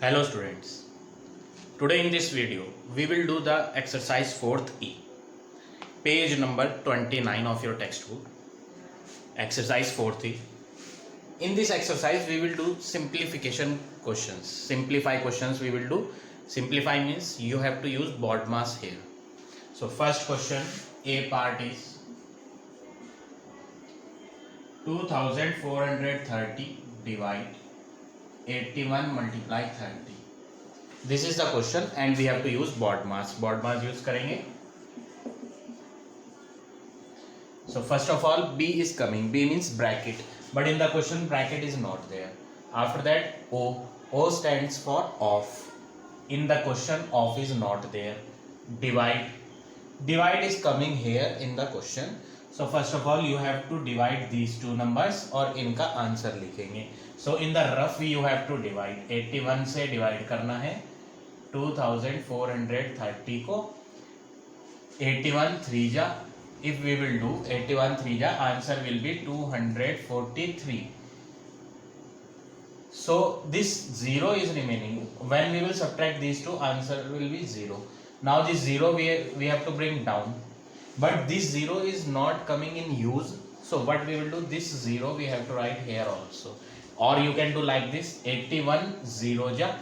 Hello students, today in this video we will do the exercise 4th E, page number 29 of your textbook, exercise 4th E. In this exercise we will do simplification questions, simplify questions we will do. Simplify means you have to use BODMAS here. So first question, A part is 2430 divide 81 multiply 30. This is the question and we have to use BODMAS. BODMAS use करेंगे. So first of all B is coming. B means bracket, but in the question bracket is not there. After that O. O stands for off. In the question off is not there. Divide. Divide is coming here in the question. So first of all you have to divide these two numbers और इनका answer लिखेंगे. So in the rough you have to divide. 81 से divide करना है 2430 को. 81 3 जा, if we will do 81 3 जा, answer will be 243. So this 0 is remaining. When we will subtract these two, answer will be 0. Now this 0 we have to bring down, but this 0 is not coming in use. So what we will do, this 0 we have to write here also, or you can do like this 81 0 ja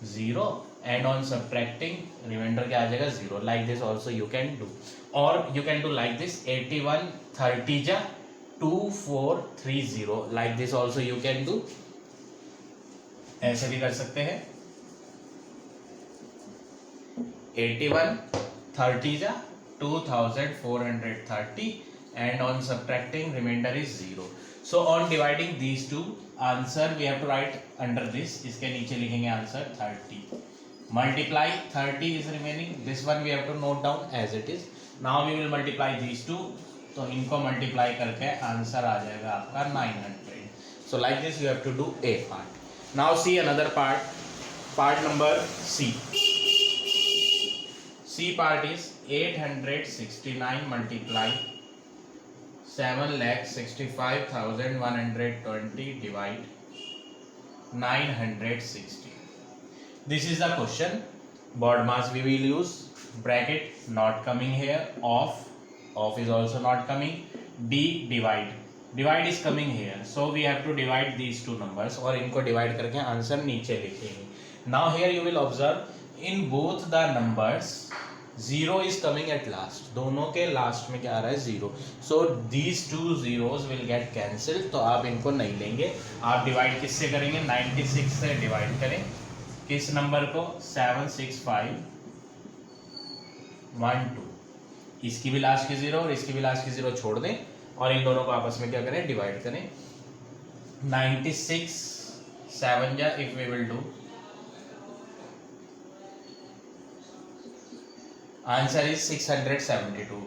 0 and on subtracting remainder क्या आ जाएगा 0. Like this also you can do, or you can do like this 81 30 ja 2430. Like this also you can do. ऐसे भी कर सकते हैं 81 30 ja 2430 and on subtracting remainder is 0. So on dividing these two, answer we have to write under this. इसके नीचे लिखेंगे answer 30. Multiply 30 is remaining. This one we have to note down as it is. Now we will multiply these two. तो इनको multiply करके answer आ जाएगा आपका 900. So like this you have to do A part. Now see another part. Part number C. C part is 869 multiply 7,65,120 divide 960. This is the question. BODMAS we will use. Bracket not coming here. Off is also not coming. D divide. Divide is coming here. So we have to divide these two numbers और इनको divide करके answer नीचे लिखेंगे. Now here you will observe in both the numbers 0 is coming at last. दोनों के last में क्या आ रहा है 0. So these two zeros will get cancelled. तो आप इनको नहीं लेंगे. आप डिवाइड किससे करेंगे? 96 से डिवाइड करें. किस नंबर को? 76512. इसकी भी लास्ट की 0 और इसकी भी लास्ट की 0 छोड़ दें और इन दोनों को आपस में क्या करें? डिवाइड करें. 96 7 जा if we will do, answer is 672.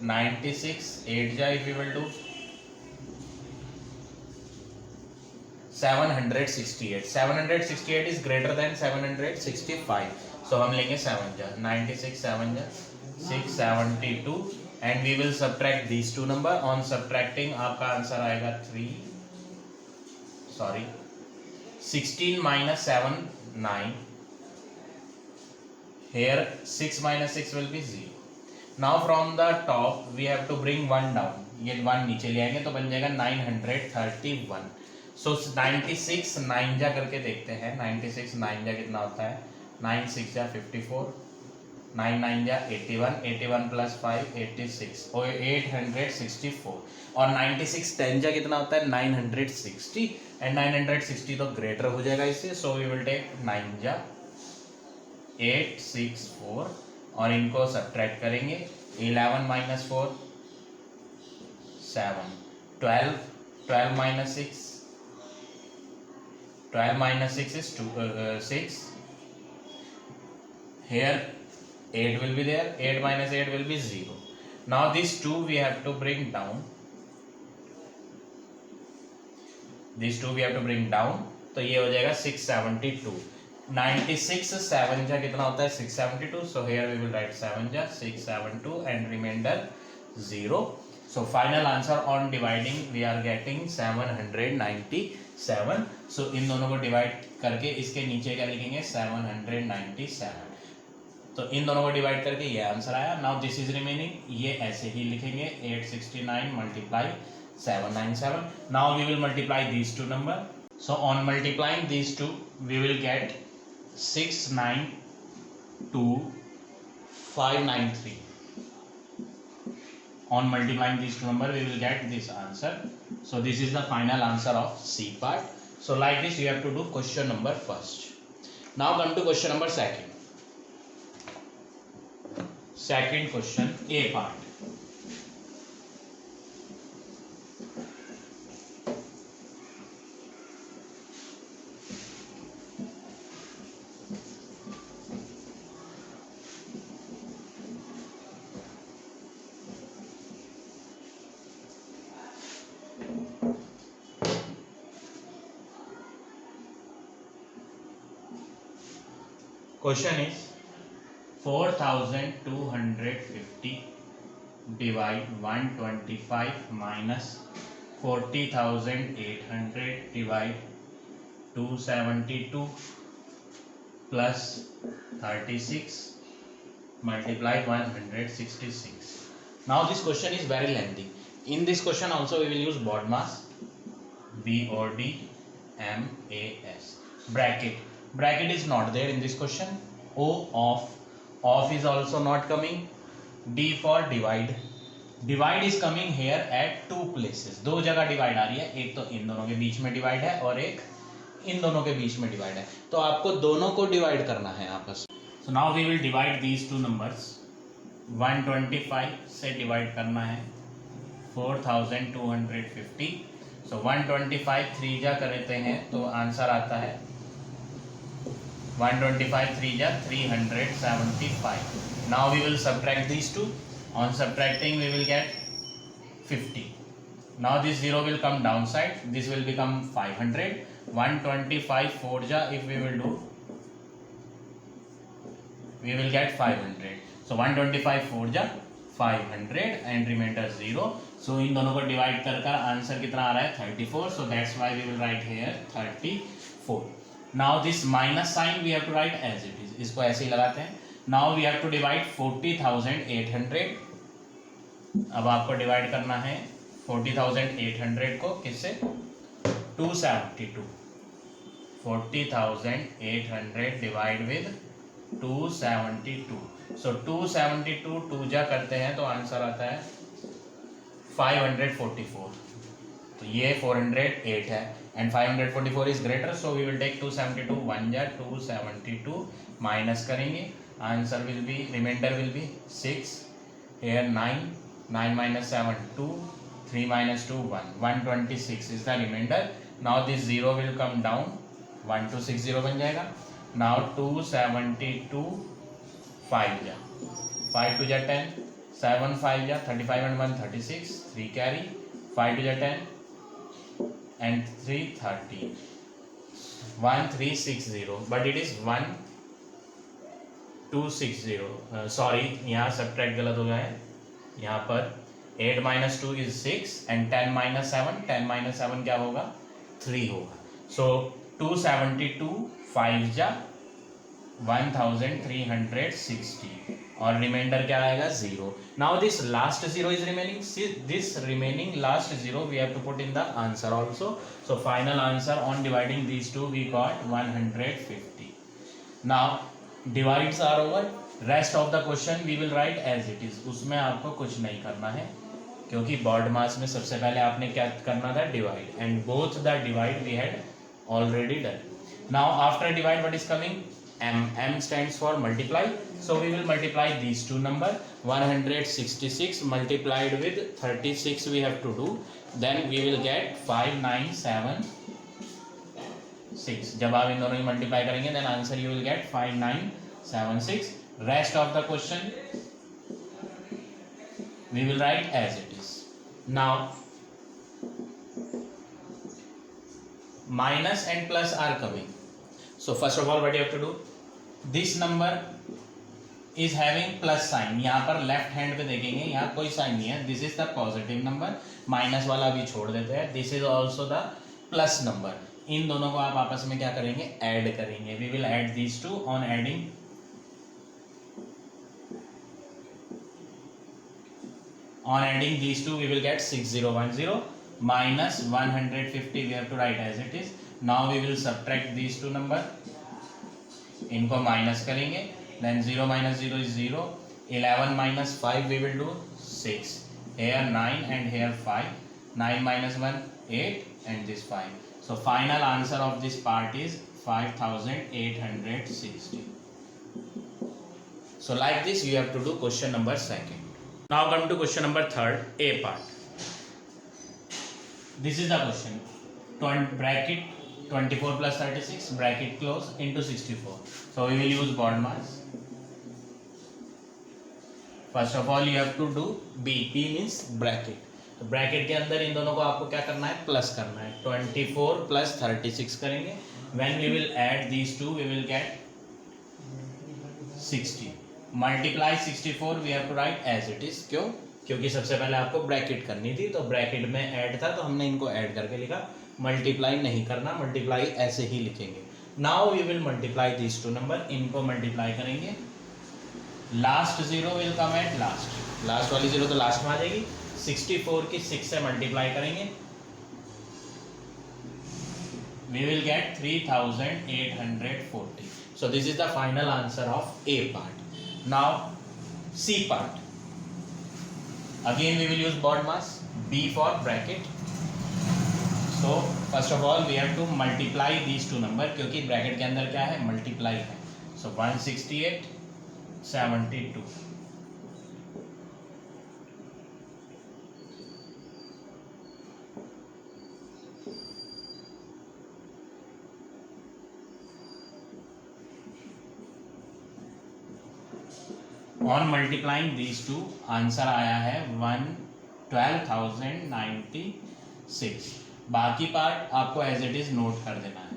96 8 ja if we will do 768. 768 is greater than 765. So हम लेंगे 7 जा. 96 7 जा 672 and we will subtract these two number. On subtracting आपका आंसर आएगा 16 minus 7 9. Here 6 minus 6 will be 0. Now from the top we have to bring 1 down. ये 1 नीचे ले आएंगे तो बन जाएगा 931. So 96 9 जा करके देखते हैं. 96 9 जा कितना होता है? 9 6 जा 54. 9 9 जा 81. 81 plus 5 86 और 864. और 96 10 जा कितना होता है? 960 and 960 तो ग्रेटर हो जाएगा इससे. So we will take 9 जा 864 और इनको सब्ट्रैक्ट करेंगे. 11 minus 4 7. 12 minus 6. 12 minus 6 is 6. Here 8 will be there. 8 minus 8 will be 0. Now these two we have to bring down. These two we have to bring down. तो ये हो जाएगा 672. 96 7 जा कितना होता है? 672. So here we will write 7 जा 672 and remainder 0. So final answer on dividing we are getting 797. So इन दोनों को डिवाइड करके इसके नीचे क्या लिखेंगे 797, तो इन दोनों को डिवाइड करके ये आंसर आया। नाउ दिस इज रिमेनिंग, ये ऐसे ही लिखेंगे 869 multiply 797। Now we will multiply these two number, so on multiplying these two we will get 692,593. On multiplying these two numbers we will get this answer. So this is the final answer of C part. So like this you have to do question number first. Now come to question number second question, A part. Question is 4250 divide 125 minus 40,800 divide 272 plus 36 multiply 166. Now this question is very lengthy. In this question also we will use BODMAS, BODMAS. Bracket is not there in this question. O off is also not coming. D for divide is coming here at two places. दो जगह divide आ रही है, एक तो इन दोनों के बीच में divide है और एक इन दोनों के बीच में डिवाइड है, तो आपको दोनों को डिवाइड करना है आपस में। So now we will divide these two numbers. 125 से डिवाइड करना है 4250। सो 125 3 जा करते हैं तो आंसर आता है 125 3 जा 375. Now we will subtract these two. On subtracting we will get 50. Now this 0 will come downside. This will become 500. 125 4 ja if we will do, we will get 500. So 125 4 ja 500 and remainder 0. So इन दोनों को divide कर answer कितना आ रहा है 34. So that's why we will write here 34. Now this minus sign we have to write as it is. इसको ऐसे ही लगाते हैं. Now we have to divide 40,800. अब आपको डिवाइड करना है 40,800 को किससे 272. 40,800 डिवाइड विद 272. So 272 2 जा करते हैं तो आंसर आता है 544. तो ये 408 है and 544 is greater, so we will take 272 1 ja 272 minus करेंगे, answer will be, remainder will be 6, here 9 minus 7 2, 3 minus 2 1, 126 is the remainder. Now this 0 will come down, 1260 बन जाएगा. Now 272 5 ja 5 2 ja 10, 7 5 ja 35 and 1 36, 3 carry, 5 2 ja 10 and 3 30, 1360, but it is 1260. Sorry, यहाँ subtract गलत हो गया है. यहाँ पर 8 minus 2 is 6 and 10 minus 7, 10 minus 7 क्या होगा 3 होगा. So 272 5 जा 1360 और रिमाइंडर क्या आएगा 0. Now this last 0 is remaining. See this remaining last 0 we have to put in the answer also. So final answer on dividing these two we got 150. Now divides are over. Rest of the question we will write as it is. उसमें आपको कुछ नहीं करना है क्योंकि board मास में सबसे पहले आपने क्या करना था divide, and both the divide we had already done. Now after divide what is coming? M stands for multiply. So we will multiply these two number. 166 multiplied with 36 we have to do. Then we will get 5976. जब आप इन दोनों की multiply करेंगे then answer you will get 5976. Rest of the question we will write as it is. Now minus and plus are coming. So first of all what you have to do, this number is having plus sign. यहाँ पर left hand पे देखेंगे यहाँ कोई sign नहीं है. This is the positive number, minus वाला भी छोड़ देते हैं. This is also the plus number. इन दोनों को आप आपस में क्या करेंगे, ऐड करेंगे. We will add these two. On adding these two we will get 6010 minus 150 we have to write as it is. Now we will subtract these two number. इनको माइनस करेंगे. Then 0 minus 0 is 0. 11 minus 5 we will do 6. Here 9 and here 5. 9 minus 1 8 and this 5. So final answer of this part is 5860. So like this you have to do question number 2. Now come to question number 3, A part. This is the question. Bracket 24 plus 36 bracket close into 64. So we will use board mass. First of all you have to do B. P means bracket. तो bracket के अंदर इन दोनों को आपको क्या करना है, plus करना है. 24 प्लस 36 करेंगे. When we will add these two we will get 60. Multiply 64 we have to write as it is. क्यों? क्योंकि सबसे पहले आपको ब्रैकेट करनी थी, तो ब्रैकेट में ऐड था तो हमने इनको ऐड करके लिखा. मल्टीप्लाई नहीं करना, मल्टीप्लाई ऐसे ही लिखेंगे. Now we will multiply this two number. इनको मल्टीप्लाई करेंगे. Last zero will come at last. Last वाली जीरो तो लास्ट में आ जाएगी. 64 की 6 से मल्टीप्लाई करेंगे. We will get 3840. So this is the final answer of A part. Now C part. Again we will use board mass. B for bracket. So first of all we have to multiply these two number, क्योंकि bracket के अंदर क्या है, multiply है. So 168 72. On multiplying these two answer आया है 12,096. बाकी part आपको एज इट इज नोट कर देना है.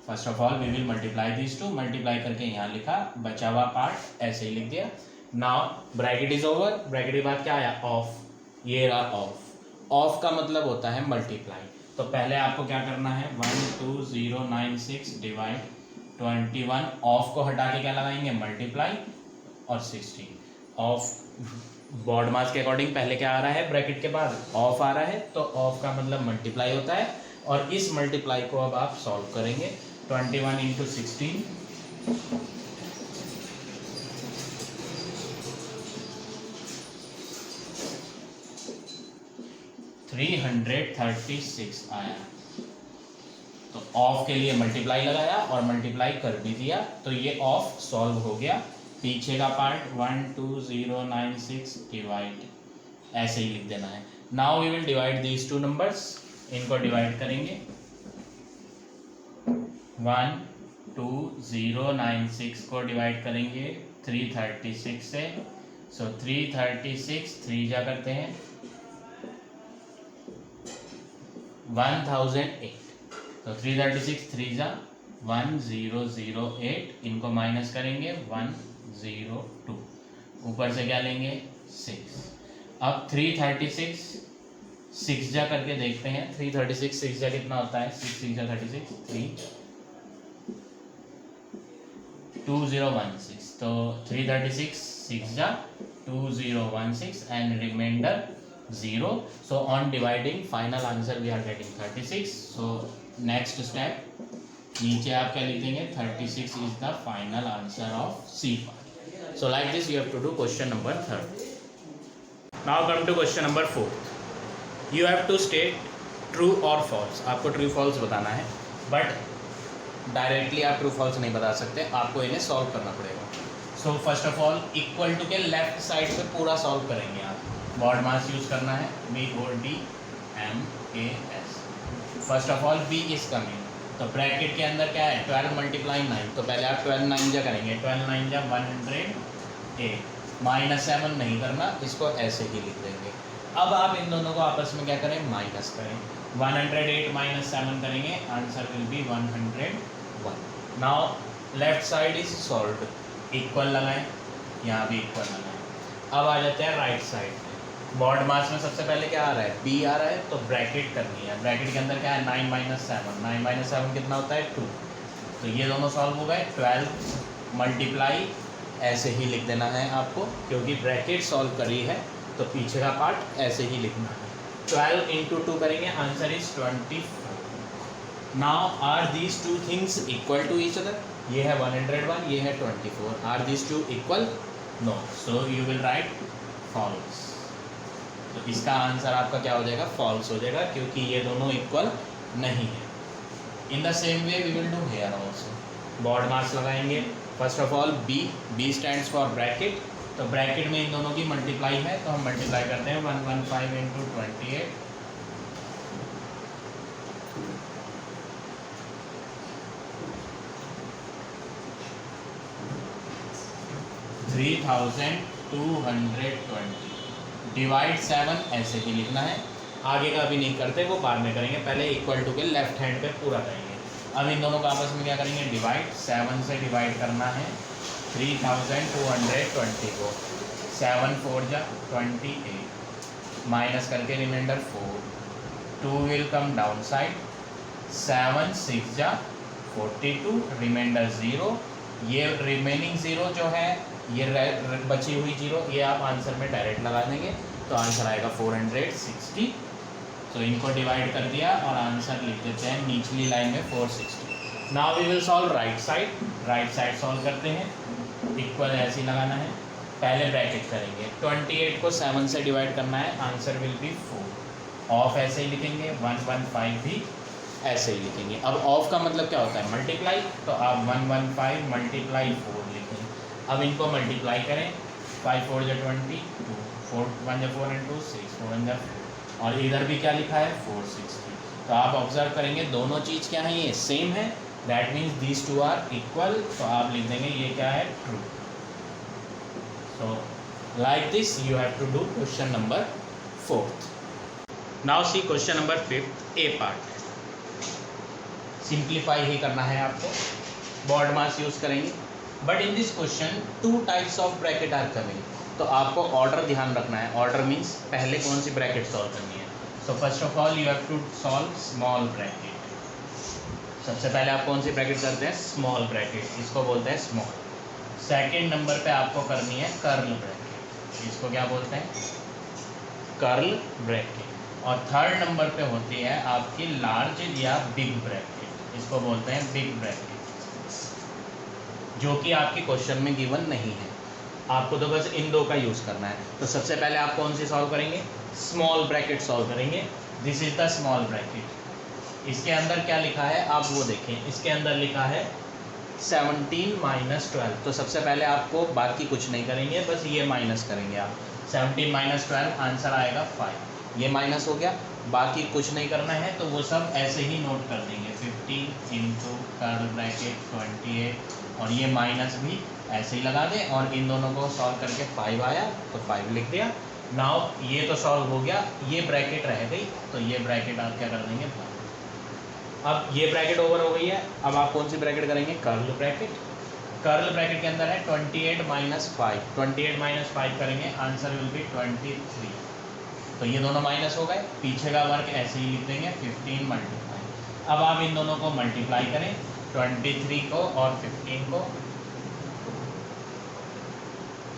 First of all we will multiply this two. Multiply करके यहाँ लिखा, बचा हुआ पार्ट ऐसे ही लिख दिया. Now bracket is over. Bracket के बाद क्या आया, ऑफ. ये रहा ऑफ. ऑफ का मतलब होता है मल्टीप्लाई. तो पहले आपको क्या करना है, 12096 डिवाइड 21. ऑफ को हटा के क्या लगाएंगे, मल्टीप्लाई और 16. ऑफ बॉड मास के अकॉर्डिंग पहले क्या आ रहा है, ब्रैकेट के बाद ऑफ आ रहा है, तो ऑफ का मतलब मल्टीप्लाई होता है. और इस मल्टीप्लाई को अब आप सॉल्व करेंगे. 21 इंटू 16 336 आया. तो ऑफ के लिए मल्टीप्लाई लगाया और मल्टीप्लाई कर भी दिया, तो ये ऑफ सॉल्व हो गया. पीछे का पार्ट 12096 डिवाइड ऐसे ही लिख देना है. Now we will divide these two numbers. इनको डिवाइड करेंगे. 12096 को डिवाइड करेंगे 336 से. सो 336 3 जा करते हैं 1008. तो 336 3 जा 1008. इनको माइनस करेंगे 102. ऊपर से क्या लेंगे 6. अब 336 6 जा करके देखते हैं. 336 6 जा कितना होता है, 6 6 जा 36 3 2016. तो 336 6 जा 2016 and remainder 0. So on dividing final answer we are getting 36. So next step, नीचे आप क्या लिखेंगे, 36 is the final answer of C part. So like this you have to do question number 3. Now come to question number 4. You have to state true or false. आपको true false बताना है, but directly आप true false नहीं बता सकते, आपको इन्हें solve करना पड़ेगा. So first of all equal to के लेफ्ट साइड पे पूरा सॉल्व करेंगे आप. बॉड मास यूज करना है, BODMAS. First of all B is coming. तो ब्रैकेट के अंदर क्या है, 12 मल्टीप्लाई 9. तो पहले आप 12 9 जा करेंगे. 12 9 जा 108. -7 नहीं करना, इसको ऐसे ही लिख देंगे. अब आप इन दोनों को आपस में क्या करें, माइनस करें. 108 - 7 करेंगे, answer will be 101. Now left side is solved. Equal लगाएं, यहाँ भी इक्वल लगाएं. अब आ जाते हैं राइट साइड पे. बॉड मास में सबसे पहले क्या आ रहा है, B आ रहा है, तो ब्रैकेट करनी है। ब्रैकेट के अंदर क्या है, 9 माइनस 7, 9 माइनस 7 कितना होता है 2। तो ये दोनों सॉल्व हो गए। 12 मल्टीप्लाई ऐसे ही लिख देना है आपको, क्योंकि ब्रैकेट सॉल्व करी है तो पीछे का पार्ट ऐसे ही लिखना है। 12 इंटू 2 करेंगे, answer is 24। Now are these two things equal to each other, ये है 101, ये है 24, are these two equal, no, so you will write false. तो इसका आंसर आपका क्या हो जाएगा, फॉल्स हो जाएगा, क्योंकि ये दोनों इक्वल नहीं है। In the same way we will do here also. BODMAS लगाएंगे, first of all B stands for bracket, तो ब्रैकेट में इन दोनों की मल्टीप्लाई है, तो हम मल्टीप्लाई करते हैं 115 इंटू 28, 3220 डिवाइड 7 ऐसे ही लिखना है। आगे का अभी नहीं करते, वो बाद में करेंगे, पहले इक्वल टू के लेफ्ट हैंड पे पूरा करेंगे। अब इन दोनों का आपस में क्या करेंगे, डिवाइड, 7 से डिवाइड करना है 3220 को, 7 4 जा 28, माइनस करके remainder 4, 2 will come down side, 7 6 जा 42, रिमाइंडर 0, ये रिमेनिंग 0 जो है, ये बची हुई 0, ये आप आंसर में डायरेक्ट लगा देंगे, तो आंसर आएगा 460। तो इनको डिवाइड कर दिया और आंसर लिख देते हैं निचली लाइन में 460। Now we will solve right side. Right side solve करते हैं, इक्वल ऐसे ही लगाना है, पहले ब्रैकेट करेंगे, 28 को 7 से डिवाइड करना है, आंसर विल बी 4, ऑफ ऐसे ही लिखेंगे, 115 भी ऐसे ही लिखेंगे। अब ऑफ का मतलब क्या होता है, मल्टीप्लाई, तो आप 115 मल्टीप्लाई 4 लिखेंगे। अब इनको मल्टीप्लाई करें, 5 4 जा 20, 2 4 1 जा 4 and 2 6 4 1 जा 4, और इधर भी क्या लिखा है 460। तो आप ऑब्जर्व करेंगे दोनों चीज़ क्या है, ये सेम है, that means these two are equal, तो आप लिख देंगे ये क्या है, true. So like this you have to do question number 4th। Now see question number 5th, A part. Simplify ही करना है आपको, बॉड मास यूज करेंगे, but in this question 2 types of bracket are coming, तो आपको order ध्यान रखना है। ऑर्डर मीन्स पहले कौन सी ब्रैकेट सॉल्व करनी है। So first of all you have to solve small bracket. सबसे पहले आप कौन सी ब्रैकेट करते हैं, स्मॉल ब्रैकेट, इसको बोलते हैं स्मॉल। सेकेंड नंबर पे आपको करनी है कर्ल ब्रैकेट, इसको क्या बोलते हैं, कर्ल ब्रैकेट। और थर्ड नंबर पे होती है आपकी लार्ज या बिग ब्रैकेट, इसको बोलते हैं बिग ब्रैकेट, जो कि आपकी क्वेश्चन में गिवन नहीं है, आपको तो बस इन दो का यूज़ करना है। तो सबसे पहले आप कौन सी सॉल्व करेंगे, स्मॉल ब्रैकेट सॉल्व करेंगे। This is the small bracket. इसके अंदर क्या लिखा है आप वो देखें, इसके अंदर लिखा है 17 माइनस 12, तो सबसे पहले आपको बाकी कुछ नहीं करेंगे, बस ये माइनस करेंगे आप, 17 माइनस 12 आंसर आएगा 5, ये माइनस हो गया, बाकी कुछ नहीं करना है, तो वो सब ऐसे ही नोट कर देंगे, 50 इंटू कर्ल ब्रैकेट 28, और ये माइनस भी ऐसे ही लगा दें, और इन दोनों को सॉल्व करके 5 आया तो 5 लिख दिया। नाउ ये तो सॉल्व हो गया, ये ब्रैकेट रह गई, तो ये ब्रैकेट आप क्या कर देंगे, अब ये ब्रैकेट ओवर हो गई है। अब आप कौन सी ब्रैकेट करेंगे, कर्ल ब्रैकेट। कर्ल ब्रैकेट के अंदर है 28 माइनस 5, 28 माइनस 5 करेंगे, आंसर विल बी 23। तो ये दोनों माइनस हो गए, पीछे का वर्क ऐसे ही लिख देंगे, 15 मल्टीप्लाई। अब आप इन दोनों को मल्टीप्लाई करें, 23 को और 15 को,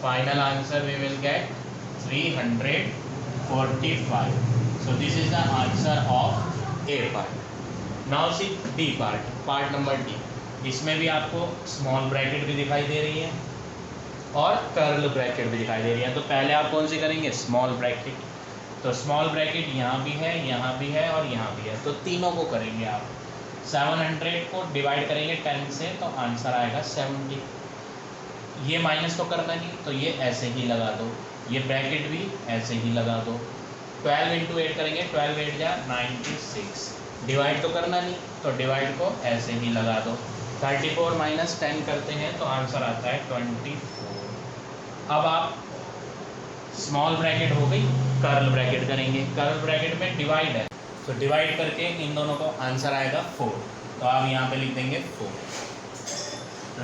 final answer we will get 345। So this is the answer of A part. Now C D part, part number D. इसमें भी आपको स्मॉल ब्रैकेट भी दिखाई दे रही है और कर्ल ब्रैकेट भी दिखाई दे रही है। तो पहले आप कौन सी करेंगे, स्मॉल ब्रैकेट। तो स्मॉल ब्रैकेट यहाँ भी है, यहाँ भी है और यहाँ भी है, तो तीनों को करेंगे आप। 700 को डिवाइड करेंगे 10 से, तो आंसर आएगा 70। ये माइनस तो करना नहीं, तो ये ऐसे ही लगा दो, ये ब्रैकेट भी ऐसे ही लगा दो। 12 इंटू 8 करेंगे, 12 8 जा 96, डिवाइड तो करना नहीं, तो डिवाइड को ऐसे ही लगा दो। 34 माइनस 10 करते हैं, तो आंसर आता है 24। अब आप स्मॉल ब्रैकेट हो गई, कर्ल ब्रैकेट करेंगे। कर्ल ब्रैकेट में डिवाइड है, तो डिवाइड करके इन दोनों को आंसर आएगा 4, तो आप यहाँ पे लिख देंगे 4।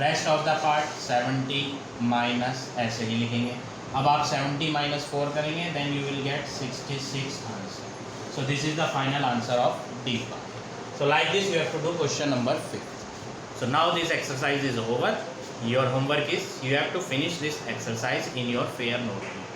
Rest of the part 70 minus ऐसे ही लिखेंगे। अब आप 70 माइनस 4 करेंगे, then you will get 66 answer. So this is the final answer of D part. So like this you have to do question number 5. So now this exercise is over. Your homework is you have to finish this exercise in your fair notebook.